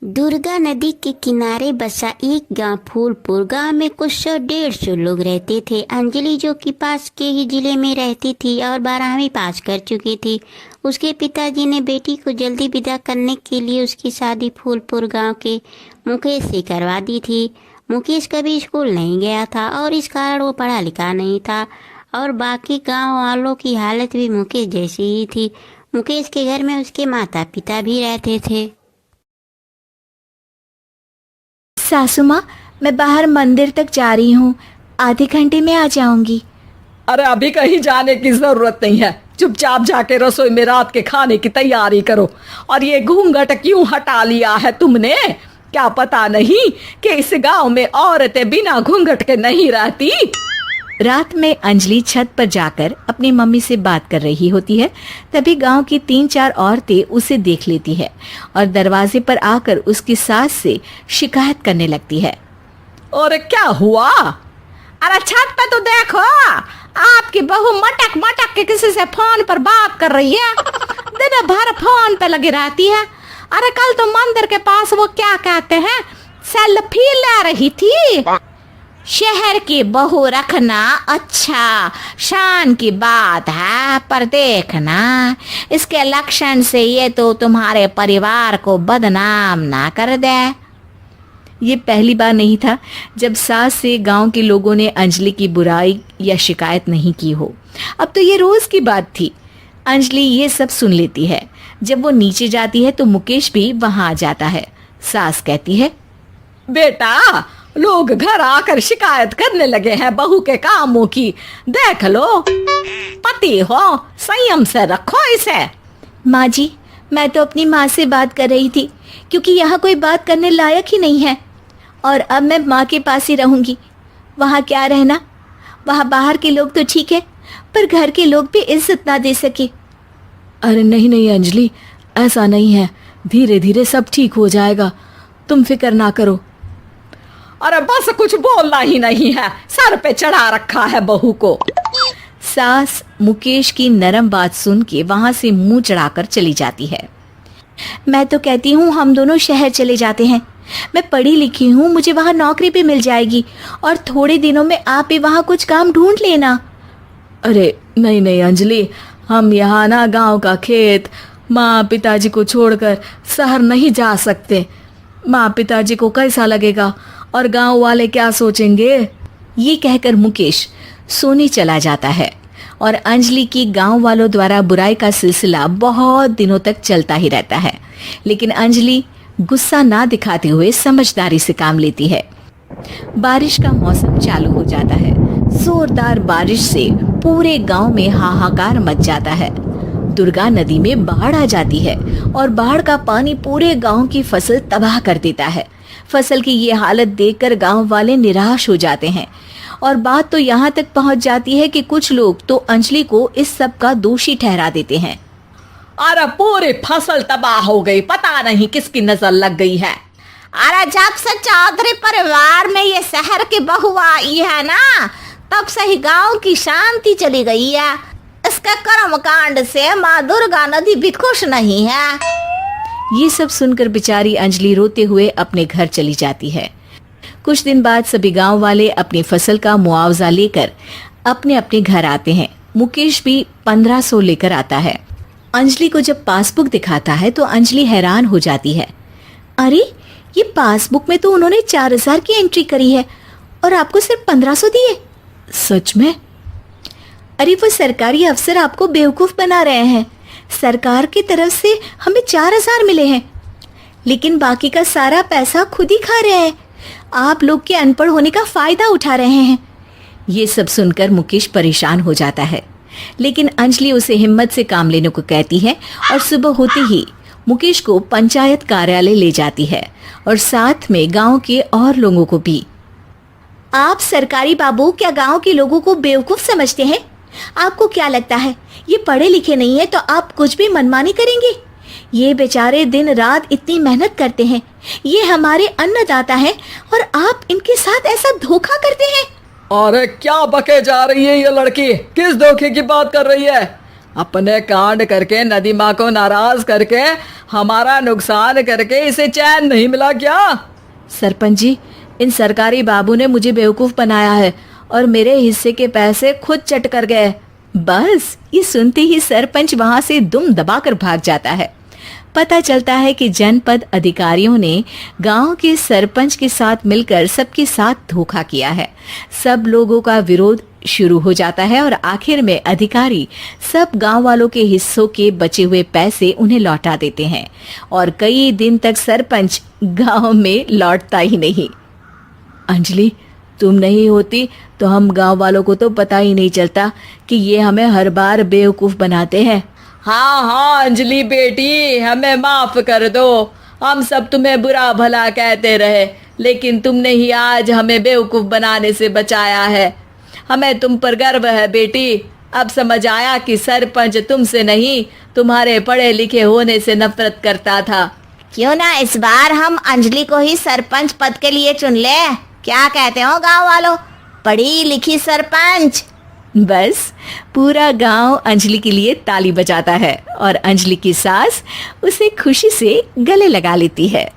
दुर्गा नदी के किनारे बसा एक गांव फूलपुर। गांव में कुछ 100-150 लोग रहते थे। अंजलि जो कि पास के ही जिले में रहती थी और 12वीं पास कर चुकी थी, उसके पिताजी ने बेटी को जल्दी विदा करने के लिए उसकी शादी फूलपुर गांव के मुकेश से करवा दी थी। मुकेश कभी स्कूल नहीं गया था और इस कारण वो पढ़ा लिखा नहीं था और बाकी गांव वालों की हालत भी मुकेश जैसी ही थी। मुकेश के घर में उसके माता पिता भी रहते थे। सासू माँ, मैं बाहर मंदिर तक जा रही हूँ, आधे घंटे में आ जाऊंगी। अरे अभी कहीं जाने की जरूरत नहीं है, चुपचाप जाके रसोई में रात के खाने की तैयारी करो। और ये घूंघट क्यों हटा लिया है तुमने? क्या पता नहीं कि इस गांव में औरतें बिना घूंघट के नहीं रहती? रात में अंजलि छत पर जाकर अपनी मम्मी से बात कर रही होती है। तभी गांव की 3-4 औरतें उसे देख लेती है और दरवाजे पर आकर उसकी सास से शिकायत करने लगती है। और क्या हुआ? अरे छत पे तो देखो, आपकी बहू मटक मटक के किसी से फोन पर बात कर रही है। दिन भर फोन पे लगी रहती है। अरे कल तो मंदिर के पास वो क्या कहते हैं, सेल्फी ले रही थी। शहर की बहू रखना अच्छा शान की बात है, पर देखना इसके लक्षण से ये तो तुम्हारे परिवार को बदनाम ना कर दे। ये पहली बार नहीं था जब सास से गांव के लोगों ने अंजलि की बुराई या शिकायत नहीं की हो। अब तो ये रोज की बात थी। अंजलि ये सब सुन लेती है। जब वो नीचे जाती है तो मुकेश भी वहां आ जाता है। सास कहती है, बेटा, लोग घर आकर शिकायत करने लगे हैं बहू के कामों की। देख लो, पति हो, संयम से रखो इसे। माँ जी, मैं तो अपनी माँ से बात कर रही थी क्योंकि यहाँ कोई बात करने लायक ही नहीं है और अब मैं माँ के पास ही रहूंगी। वहाँ क्या रहना, वहाँ बाहर के लोग तो ठीक है पर घर के लोग भी इज्जत ना दे सके। अरे नहीं नहीं अंजलि, ऐसा नहीं है, धीरे धीरे सब ठीक हो जाएगा, तुम फिक्र ना करो। अरे बस कुछ बोलना ही नहीं है, सर पे चढ़ा रखा है बहू को। सास मुकेश की नरम बात सुन के वहां से मुंह चढ़ाकर चली जाती है। मैं तो कहती हूँ हम दोनों शहर चले जाते हैं। मैं पढ़ी लिखी हूँ, मुझे वहाँ नौकरी भी मिल जाएगी और थोड़े दिनों में आप भी वहाँ कुछ काम ढूंढ लेना। अरे नहीं नहीं अंजलि, हम यहाँ ना गांव का खेत, माँ पिताजी को छोड़कर शहर नहीं जा सकते। माँ पिताजी को कैसा लगेगा और गांव वाले क्या सोचेंगे? ये कहकर मुकेश सोने चला जाता है और अंजलि की गांव वालों द्वारा बुराई का सिलसिला बहुत दिनों तक चलता ही रहता है। लेकिन अंजलि गुस्सा ना दिखाते हुए समझदारी से काम लेती है। बारिश का मौसम चालू हो जाता है। जोरदार बारिश से पूरे गांव में हाहाकार मच जाता है। दुर्गा नदी में बाढ़ आ जाती है और बाढ़ का पानी पूरे गांव की फसल तबाह कर देता है। फसल की ये हालत देखकर गांव वाले निराश हो जाते हैं और बात तो यहाँ तक पहुँच जाती है कि कुछ लोग तो अंजलि को इस सब का दोषी ठहरा देते हैं। अरे पूरी फसल तबाह हो गई, पता नहीं किसकी नजर लग गई है। अरे जब से चौधरी परिवार में ये शहर की बहू आई है ना, तब से ही गांव की शांति चली गई है। इसके कर्म कांड से माँ दुर्गा नदी भी खुश नहीं है। ये सब सुनकर बेचारी अंजलि रोते हुए अपने घर चली जाती है। कुछ दिन बाद सभी गांव वाले अपनी फसल का मुआवजा लेकर अपने अपने घर आते हैं। मुकेश भी 1500 लेकर आता है। अंजलि को जब पासबुक दिखाता है तो अंजलि हैरान हो जाती है। अरे, ये पासबुक में तो उन्होंने 4000 की एंट्री करी है और आपको सिर्फ 1500 दिए। सच में? अरे वो सरकारी अफसर आपको बेवकूफ बना रहे हैं। सरकार की तरफ से हमें 4000 मिले हैं लेकिन बाकी का सारा पैसा खुद ही खा रहे हैं। आप लोग के अनपढ़ होने का फायदा उठा रहे हैं। ये सब सुनकर मुकेश परेशान हो जाता है लेकिन अंजलि उसे हिम्मत से काम लेने को कहती है और सुबह होते ही मुकेश को पंचायत कार्यालय ले जाती है और साथ में गांव के और लोगों को भी। आप सरकारी बाबू क्या गांव के लोगों को बेवकूफ समझते हैं? आपको क्या लगता है ये पढ़े लिखे नहीं है तो आप कुछ भी मनमानी करेंगे? ये बेचारे दिन रात इतनी मेहनत करते हैं, ये हमारे अन्नदाता हैं और आप इनके साथ ऐसा धोखा करते हैं। अरे क्या बके जा रही है ये लड़की? किस धोखे की बात कर रही है? अपने कांड करके नदी माँ को नाराज करके हमारा नुकसान करके इसे चैन नहीं मिला क्या? सरपंच जी, इन सरकारी बाबू ने मुझे बेवकूफ बनाया है और मेरे हिस्से के पैसे खुद चट कर गए। बस ये सुनते ही सरपंच वहां से दुम दबाकर भाग जाता है। पता चलता है कि जनपद अधिकारियों ने गांव के सरपंच के साथ मिलकर सबके साथ धोखा किया है। सब लोगों का विरोध शुरू हो जाता है और आखिर में अधिकारी सब गांव वालों के हिस्सों के बचे हुए पैसे उन्हें लौटा देते हैं और कई दिन तक सरपंच गांव में लौटता ही नहीं। अंजलि, तुम नहीं होती तो हम गांव वालों को तो पता ही नहीं चलता कि ये हमें हर बार बेवकूफ बनाते हैं। हाँ हाँ अंजलि बेटी, हमें माफ कर दो। हम सब तुम्हें बुरा भला कहते रहे, लेकिन तुमने ही आज हमें बेवकूफ बनाने से बचाया है। हमें तुम पर गर्व है बेटी। अब समझ आया कि सरपंच तुमसे नहीं, तुम्हारे पढ़े लिखे होने से नफरत करता था। क्यों ना इस बार हम अंजलि को ही सरपंच पद के लिए चुन ले? क्या कहते हो गांव वालों? पढ़ी लिखी सरपंच। बस पूरा गांव अंजलि के लिए ताली बजाता है और अंजलि की सास उसे खुशी से गले लगा लेती है।